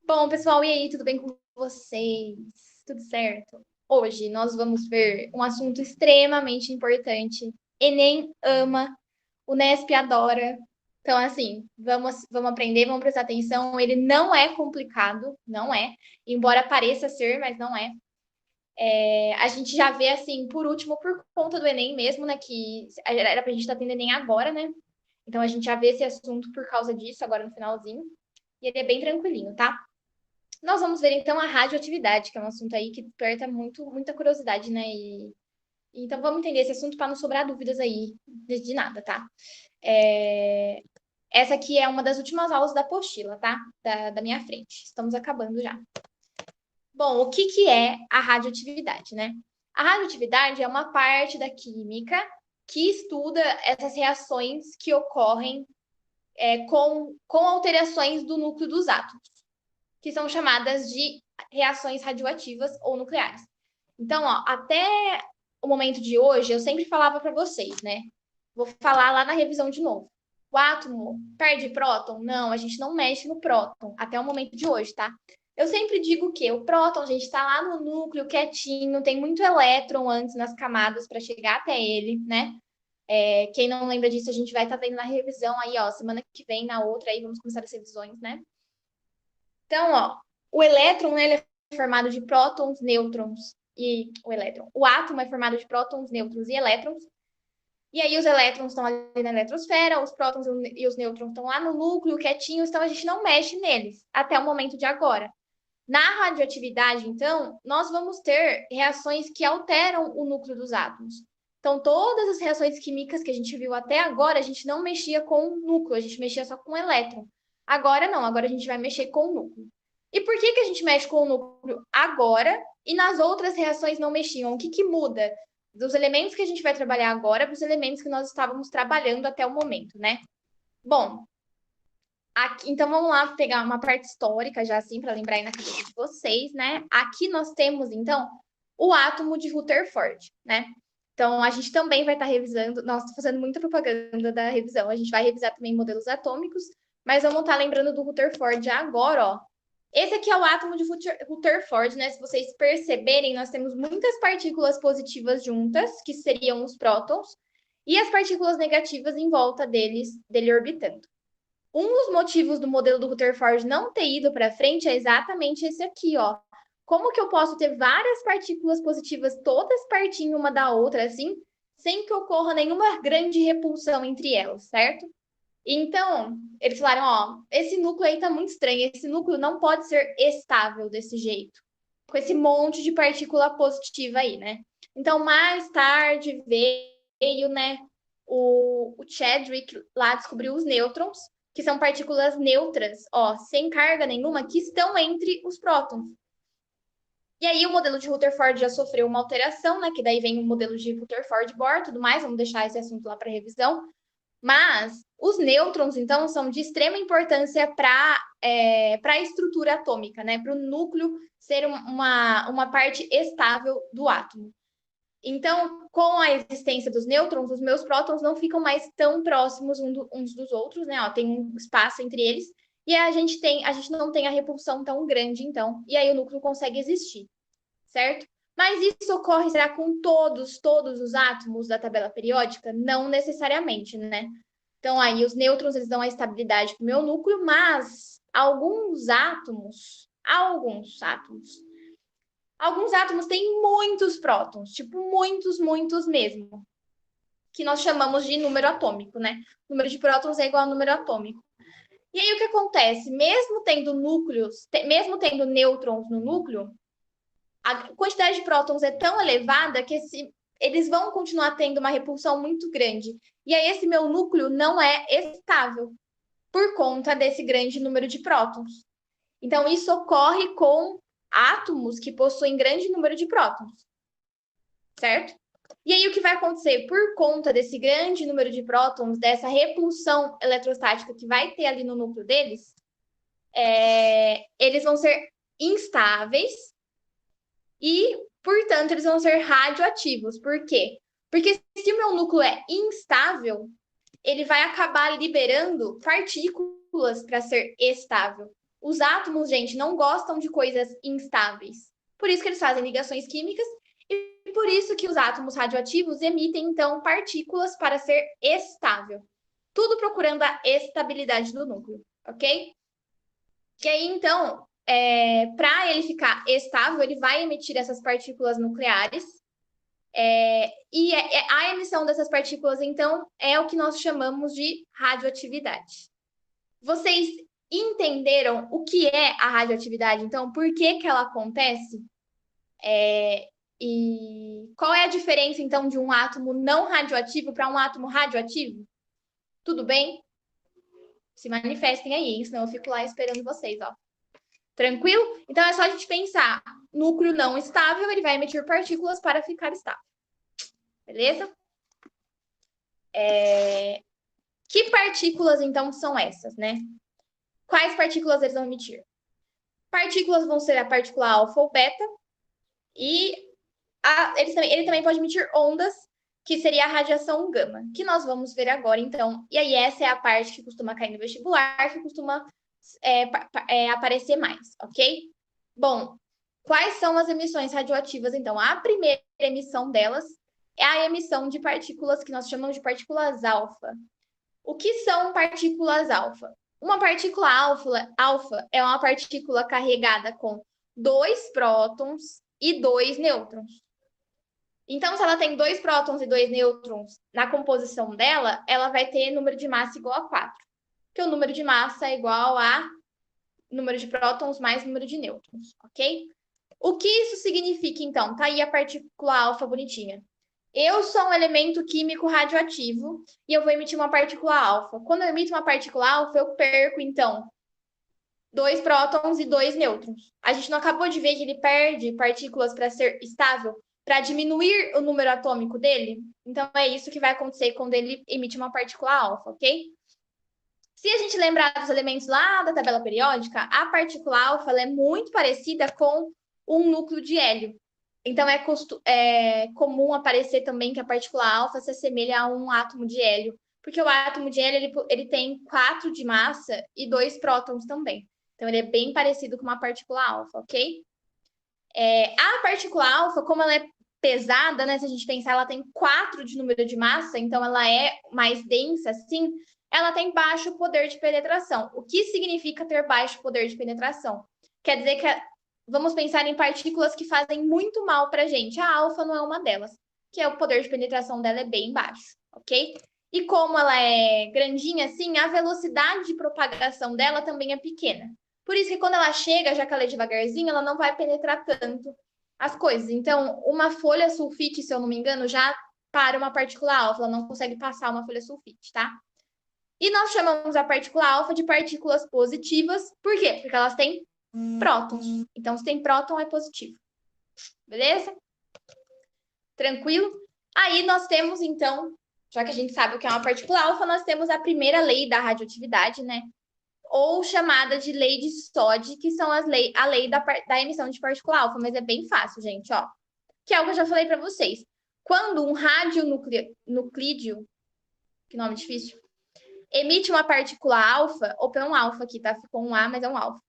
Bom, pessoal, e aí, tudo bem com vocês? Tudo certo? Hoje nós vamos ver um assunto extremamente importante. Enem ama, o Nesp adora. Então, assim, vamos aprender, vamos prestar atenção. Ele não é complicado, não é. Embora pareça ser, mas não é. A gente já vê, assim, por último, por conta do Enem mesmo, né? Que era pra gente estar tendo Enem agora, né? Então, a gente já vê esse assunto por causa disso, agora no finalzinho. E ele é bem tranquilinho, tá? Nós vamos ver então a radioatividade, que é um assunto aí que desperta muita curiosidade, né? Então vamos entender esse assunto para não sobrar dúvidas aí de nada, tá? É, Essa aqui é uma das últimas aulas da apostila, tá? Da minha frente. Estamos acabando já. Bom, o que que é a radioatividade, né? A radioatividade é uma parte da química que estuda essas reações que ocorrem com alterações do núcleo dos átomos, que são chamadas de reações radioativas ou nucleares. Então, ó, até o momento de hoje, eu sempre falava para vocês, né? Vou falar lá na revisão de novo. O átomo perde próton? Não, a gente não mexe no próton até o momento de hoje, tá? Eu sempre digo que o próton, a gente está lá no núcleo quietinho, tem muito elétron antes nas camadas para chegar até ele, né? Quem não lembra disso, a gente vai estar vendo na revisão aí, ó, semana que vem, na outra, aí vamos começar as revisões, né? Então, ó, o elétron, né, ele é formado de prótons, nêutrons e o elétron. O átomo é formado de prótons, nêutrons e elétrons. E aí os elétrons estão ali na eletrosfera, os prótons e os nêutrons estão lá no núcleo, quietinhos, então a gente não mexe neles até o momento de agora. Na radioatividade, então, nós vamos ter reações que alteram o núcleo dos átomos. Então, todas as reações químicas que a gente viu até agora, a gente não mexia com o núcleo, a gente mexia só com o elétron. Agora não, agora a gente vai mexer com o núcleo. E por que, que a gente mexe com o núcleo agora e nas outras reações não mexiam? O que, que muda dos elementos que a gente vai trabalhar agora para os elementos que nós estávamos trabalhando até o momento, né? Bom, aqui, então vamos lá pegar uma parte histórica já assim para lembrar aí na cabeça de vocês, né? Aqui nós temos então o átomo de Rutherford, né? Então a gente também vai estar revisando, nossa, tô fazendo muita propaganda da revisão. A gente vai revisar também modelos atômicos, mas vamos estar lembrando do Rutherford agora, ó. Esse aqui é o átomo de Rutherford, né? Se vocês perceberem, nós temos muitas partículas positivas juntas, que seriam os prótons, e as partículas negativas em volta dele orbitando. Um dos motivos do modelo do Rutherford não ter ido para frente é exatamente esse aqui, ó. Como que eu posso ter várias partículas positivas todas pertinho uma da outra, assim, sem que ocorra nenhuma grande repulsão entre elas, certo? Então, eles falaram, ó, esse núcleo aí tá muito estranho, esse núcleo não pode ser estável desse jeito, com esse monte de partícula positiva aí, né? Então, mais tarde veio, né, o Chadwick lá descobriu os nêutrons, que são partículas neutras, ó, sem carga nenhuma, que estão entre os prótons. E aí o modelo de Rutherford já sofreu uma alteração, né? Que daí vem o modelo de Rutherford-Bohr, tudo mais. Vamos deixar esse assunto lá para revisão. Mas os nêutrons, então, são de extrema importância para a estrutura atômica, né? Para o núcleo ser uma parte estável do átomo. Então, com a existência dos nêutrons, os meus prótons não ficam mais tão próximos uns dos outros, né? Ó, tem um espaço entre eles, e a gente não tem a repulsão tão grande, então, e aí o núcleo consegue existir, certo? Mas isso ocorre, será com todos os átomos da tabela periódica? Não necessariamente, né? Então, aí os nêutrons eles dão a estabilidade para o meu núcleo, mas alguns átomos têm muitos prótons, tipo muitos mesmo, que nós chamamos de número atômico, né? O número de prótons é igual ao número atômico. E aí o que acontece? Mesmo tendo núcleos, mesmo tendo nêutrons no núcleo, a quantidade de prótons é tão elevada que eles vão continuar tendo uma repulsão muito grande. E aí esse meu núcleo não é estável por conta desse grande número de prótons. Então, isso ocorre com átomos que possuem grande número de prótons, certo? E aí, o que vai acontecer? Por conta desse grande número de prótons, dessa repulsão eletrostática que vai ter ali no núcleo deles, eles vão ser instáveis e, portanto, eles vão ser radioativos. Por quê? Porque se o meu núcleo é instável, ele vai acabar liberando partículas para ser estável. Os átomos, gente, não gostam de coisas instáveis. Por isso que eles fazem ligações químicas e por isso que os átomos radioativos emitem, então, partículas para ser estável. Tudo procurando a estabilidade do núcleo, ok? Que aí, então, para ele ficar estável, ele vai emitir essas partículas nucleares. A emissão dessas partículas, então, é o que nós chamamos de radioatividade. Vocês entenderam o que é a radioatividade? Então, por que que ela acontece? E qual é a diferença, então, de um átomo não radioativo para um átomo radioativo? Tudo bem? Se manifestem aí, senão eu fico lá esperando vocês, ó. Tranquilo? Então, é só a gente pensar. Núcleo não estável, ele vai emitir partículas para ficar estável. Beleza? Que partículas, então, são essas, né? Quais partículas eles vão emitir? Partículas vão ser a partícula alfa ou beta, e ele também pode emitir ondas, que seria a radiação gama, que nós vamos ver agora, então. E aí, essa é a parte que costuma cair no vestibular, que costuma aparecer mais, ok? Bom, quais são as emissões radioativas, então? A primeira emissão delas é a emissão de partículas que nós chamamos de partículas alfa. O que são partículas alfa? Uma partícula alfa é uma partícula carregada com 2 prótons e 2 nêutrons. Então, se ela tem 2 prótons e 2 nêutrons na composição dela, ela vai ter número de massa igual a 4. Porque o número de massa é igual a número de prótons mais número de nêutrons, ok? O que isso significa, então? Tá aí a partícula alfa bonitinha. Eu sou um elemento químico radioativo e eu vou emitir uma partícula alfa. Quando eu emito uma partícula alfa, eu perco, então, 2 prótons e 2 nêutrons. A gente não acabou de ver que ele perde partículas para ser estável, para diminuir o número atômico dele? Então, é isso que vai acontecer quando ele emite uma partícula alfa, ok? Se a gente lembrar dos elementos lá da tabela periódica, a partícula alfa é muito parecida com um núcleo de hélio. Então, é comum aparecer também que a partícula alfa se assemelha a um átomo de hélio, porque o átomo de hélio ele tem 4 de massa e 2 prótons também. Então, ele é bem parecido com uma partícula alfa, ok? A partícula alfa, como ela é pesada, né? Se a gente pensar, ela tem 4 de número de massa, então ela é mais densa, assim, ela tem baixo poder de penetração. O que significa ter baixo poder de penetração? Quer dizer que vamos pensar em partículas que fazem muito mal para a gente. A alfa não é uma delas, que o poder de penetração dela é bem baixo, ok? E como ela é grandinha assim, a velocidade de propagação dela também é pequena. Por isso que quando ela chega, já que ela é devagarzinho, ela não vai penetrar tanto as coisas. Então, uma folha sulfite, se eu não me engano, já para uma partícula alfa, ela não consegue passar uma folha sulfite, tá? E nós chamamos a partícula alfa de partículas positivas. Por quê? Porque elas têm prótons. Então, se tem próton, é positivo. Beleza? Tranquilo? Aí nós temos, então, já que a gente sabe o que é uma partícula alfa, nós temos a primeira lei da radioatividade, né? Ou chamada de lei de Soddy, que são a lei da emissão de partícula alfa, mas é bem fácil, gente, ó. Que é o que eu já falei para vocês. Quando um radionuclídeo, que nome difícil, emite uma partícula alfa, ou é um alfa aqui, tá? Ficou um A, mas é um alfa.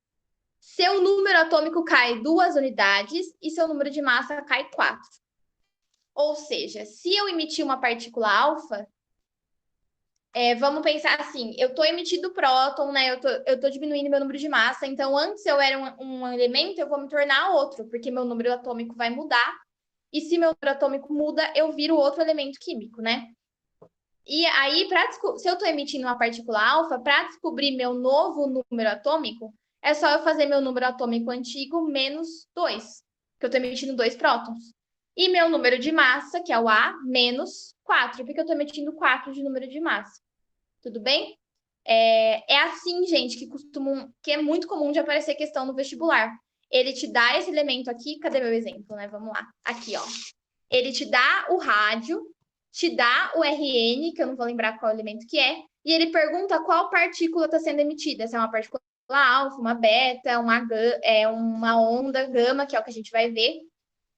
Seu número atômico cai 2 unidades e seu número de massa cai 4. Ou seja, se eu emitir uma partícula alfa, vamos pensar assim, eu estou emitindo próton, né? Eu estou diminuindo meu número de massa, então antes eu era um elemento, eu vou me tornar outro, porque meu número atômico vai mudar, e se meu número atômico muda, eu viro outro elemento químico, né? E aí, se eu estou emitindo uma partícula alfa, para descobrir meu novo número atômico, é só eu fazer meu número atômico antigo menos 2, que eu estou emitindo 2 prótons. E meu número de massa, que é o A, menos 4, porque eu estou emitindo 4 de número de massa. Tudo bem? É assim, gente, que é muito comum de aparecer questão no vestibular. Ele te dá esse elemento aqui, cadê meu exemplo, né? Vamos lá. Aqui, ó. Ele te dá o rádio, te dá o RN, que eu não vou lembrar qual elemento que é, e ele pergunta qual partícula está sendo emitida. Se é uma partícula alfa, uma beta, uma onda gama, que é o que a gente vai ver.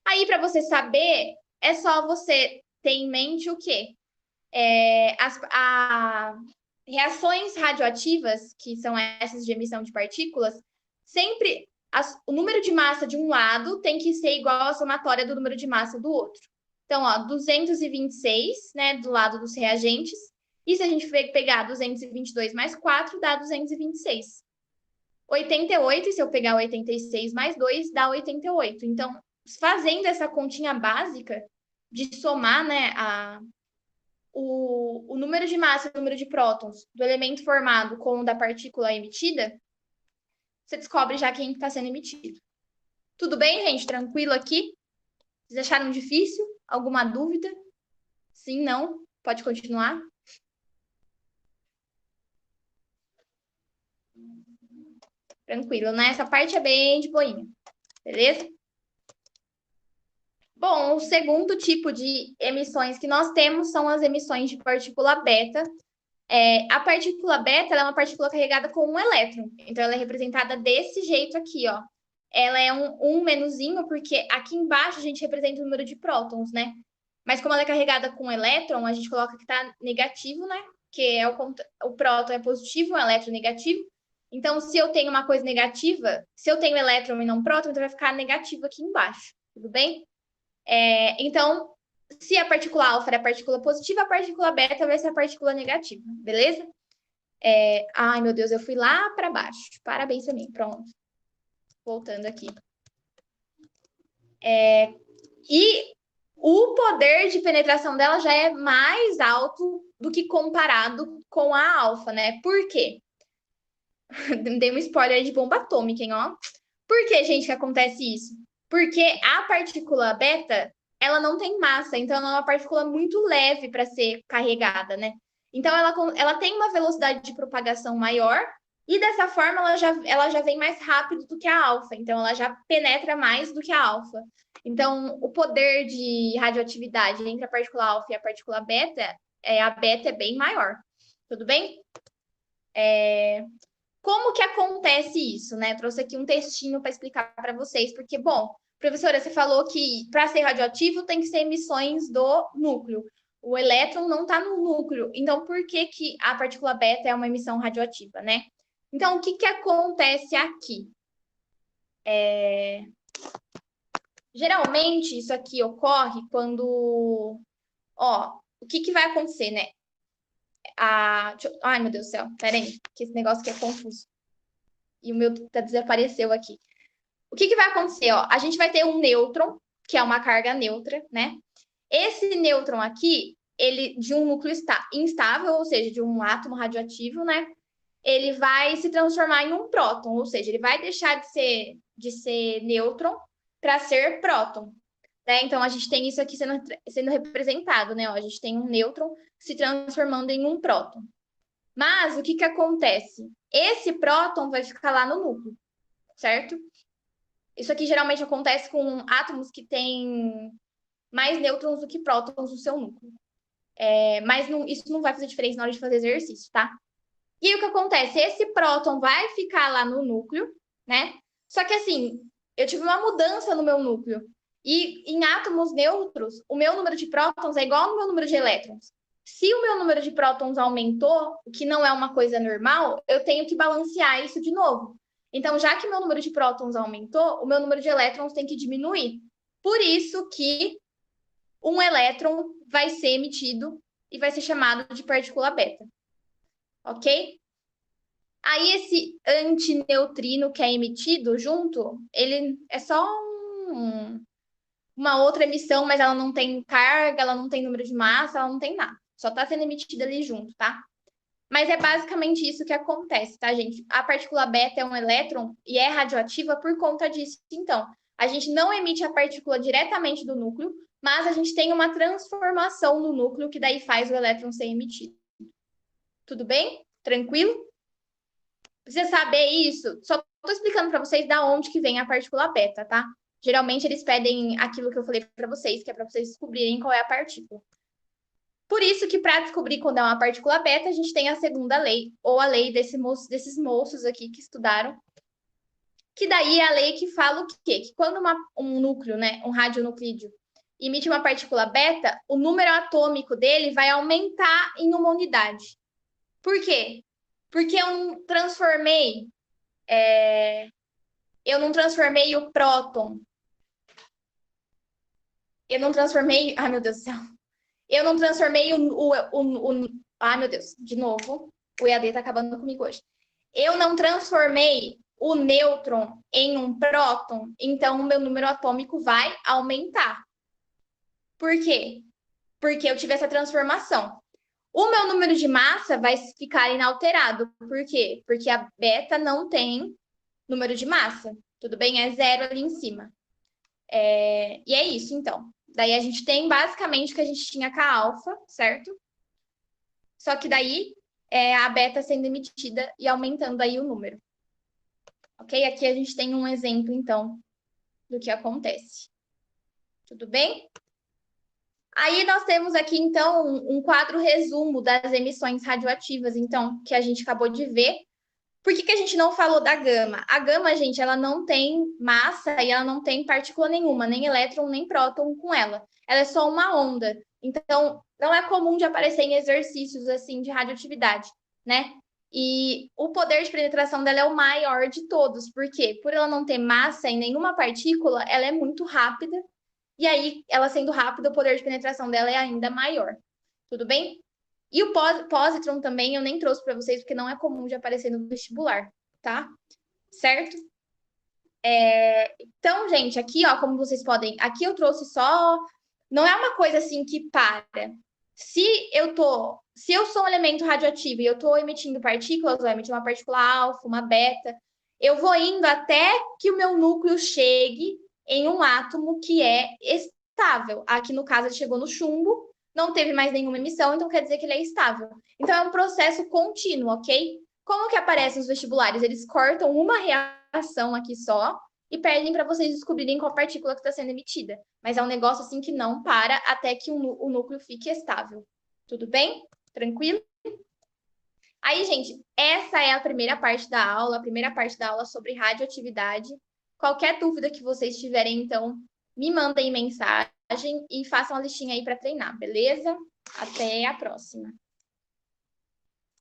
Aí, para você saber, é só você ter em mente o quê? Reações radioativas, que são essas de emissão de partículas, sempre o número de massa de um lado tem que ser igual à somatória do número de massa do outro. Então, ó, 226, né, do lado dos reagentes. E se a gente pegar 222 mais 4, dá 226. 88, e se eu pegar 86 mais 2, dá 88. Então, fazendo essa continha básica de somar, né, o número de massa e o número de prótons do elemento formado com o da partícula emitida, você descobre já quem está sendo emitido. Tudo bem, gente? Tranquilo aqui? Vocês acharam difícil? Alguma dúvida? Sim, não? Pode continuar? Tranquilo, né? Essa parte é bem de boinha, beleza? Bom, o segundo tipo de emissões que nós temos são as emissões de partícula beta. A partícula beta é uma partícula carregada com um elétron. Então, ela é representada desse jeito aqui, ó. Ela é um menuzinho, porque aqui embaixo a gente representa o número de prótons, né? Mas como ela é carregada com um elétron, a gente coloca que tá negativo, né? Que é o próton é positivo, o elétron negativo. Então, se eu tenho uma coisa negativa, se eu tenho elétron e não próton, então vai ficar negativo aqui embaixo, tudo bem? Então, se a partícula alfa é a partícula positiva, a partícula beta vai ser a partícula negativa, beleza? Ai, meu Deus, eu fui lá para baixo. Parabéns para mim, pronto. Voltando aqui. E o poder de penetração dela já é mais alto do que comparado com a alfa, né? Por quê? Dei um spoiler de bomba atômica, hein, ó. Por que, gente, que acontece isso? Porque a partícula beta, ela não tem massa, então ela é uma partícula muito leve para ser carregada, né? Então ela tem uma velocidade de propagação maior e dessa forma ela já vem mais rápido do que a alfa, então ela já penetra mais do que a alfa. Então o poder de radioatividade entre a partícula alfa e a partícula beta, a beta é bem maior. Tudo bem? Como que acontece isso, né? Trouxe aqui um textinho para explicar para vocês, porque, bom, professora, você falou que para ser radioativo tem que ser emissões do núcleo. O elétron não está no núcleo, então por que que a partícula beta é uma emissão radioativa, né? Então, o que que acontece aqui? Geralmente, isso aqui ocorre quando... Ó, o que que vai acontecer, né? Ai, meu Deus do céu, peraí, que esse negócio aqui é confuso. E o meu desapareceu aqui. O que que vai acontecer? Ó? A gente vai ter um nêutron, que é uma carga neutra, né? Esse nêutron aqui, ele de um núcleo instável, ou seja, de um átomo radioativo, né? Ele vai se transformar em um próton, ou seja, ele vai deixar de ser nêutron para ser próton. Né? Então, a gente tem isso aqui sendo representado, né? Ó, a gente tem um nêutron se transformando em um próton. Mas o que que acontece? Esse próton vai ficar lá no núcleo, certo? Isso aqui geralmente acontece com átomos que têm mais nêutrons do que prótons no seu núcleo. Mas isso não vai fazer diferença na hora de fazer exercício, tá? E aí, o que acontece? Esse próton vai ficar lá no núcleo, né? Só que assim, eu tive uma mudança no meu núcleo. E em átomos neutros, o meu número de prótons é igual ao meu número de elétrons. Se o meu número de prótons aumentou, o que não é uma coisa normal, eu tenho que balancear isso de novo. Então, já que meu número de prótons aumentou, o meu número de elétrons tem que diminuir. Por isso que um elétron vai ser emitido e vai ser chamado de partícula beta. Ok? Aí esse antineutrino que é emitido junto, ele é só uma outra emissão, mas ela não tem carga, ela não tem número de massa, ela não tem nada. Só está sendo emitida ali junto, tá? Mas é basicamente isso que acontece, tá, gente? A partícula beta é um elétron e é radioativa por conta disso. Então, a gente não emite a partícula diretamente do núcleo, mas a gente tem uma transformação no núcleo que daí faz o elétron ser emitido. Tudo bem? Tranquilo? Precisa saber isso? Só estou explicando para vocês da onde que vem a partícula beta, tá? Geralmente eles pedem aquilo que eu falei para vocês, que é para vocês descobrirem qual é a partícula. Por isso que para descobrir quando é uma partícula beta, a gente tem a segunda lei, ou a lei desses moços aqui que estudaram, que daí é a lei que fala o quê? Que quando um núcleo, né, um radionuclídeo, emite uma partícula beta, o número atômico dele vai aumentar em uma unidade. Por quê? Porque eu transformei Eu não transformei o próton. Eu não transformei... Ai, meu Deus do céu. Eu não transformei Ai, meu Deus, de novo. O EAD tá acabando comigo hoje. Eu não transformei o nêutron em um próton, então o meu número atômico vai aumentar. Por quê? Porque eu tive essa transformação. O meu número de massa vai ficar inalterado. Por quê? Porque a beta não tem número de massa. Tudo bem? É zero ali em cima. E é isso, então. Daí a gente tem basicamente o que a gente tinha com a alfa, certo? Só que daí a beta sendo emitida e aumentando aí o número. Ok? Aqui a gente tem um exemplo, então, do que acontece. Tudo bem? Aí nós temos aqui, então, um quadro resumo das emissões radioativas, então, que a gente acabou de ver. Por que a gente não falou da gama? A gama, gente, ela não tem massa e ela não tem partícula nenhuma, nem elétron, nem próton com ela. Ela é só uma onda. Então, não é comum de aparecer em exercícios, assim, de radioatividade, né? E o poder de penetração dela é o maior de todos. Por quê? Por ela não ter massa e nenhuma partícula, ela é muito rápida. E aí, ela sendo rápida, o poder de penetração dela é ainda maior. Tudo bem? E o positron também eu nem trouxe para vocês, porque não é comum de aparecer no vestibular, tá? Certo? Então, gente, aqui, ó, como vocês podem... Aqui eu trouxe só... Não é uma coisa assim que para. Se eu sou um elemento radioativo e eu estou emitindo partículas, vou emitir uma partícula alfa, uma beta, eu vou indo até que o meu núcleo chegue em um átomo que é estável. Aqui, no caso, ele chegou no chumbo, não teve mais nenhuma emissão, então quer dizer que ele é estável. Então, é um processo contínuo, ok? Como que aparece nos vestibulares? Eles cortam uma reação aqui só e pedem para vocês descobrirem qual partícula que está sendo emitida. Mas é um negócio assim que não para até que o núcleo fique estável. Tudo bem? Tranquilo? Aí, gente, essa é a primeira parte da aula, sobre radioatividade. Qualquer dúvida que vocês tiverem, então, me mandem mensagem e façam a listinha aí para treinar, beleza? Até a próxima.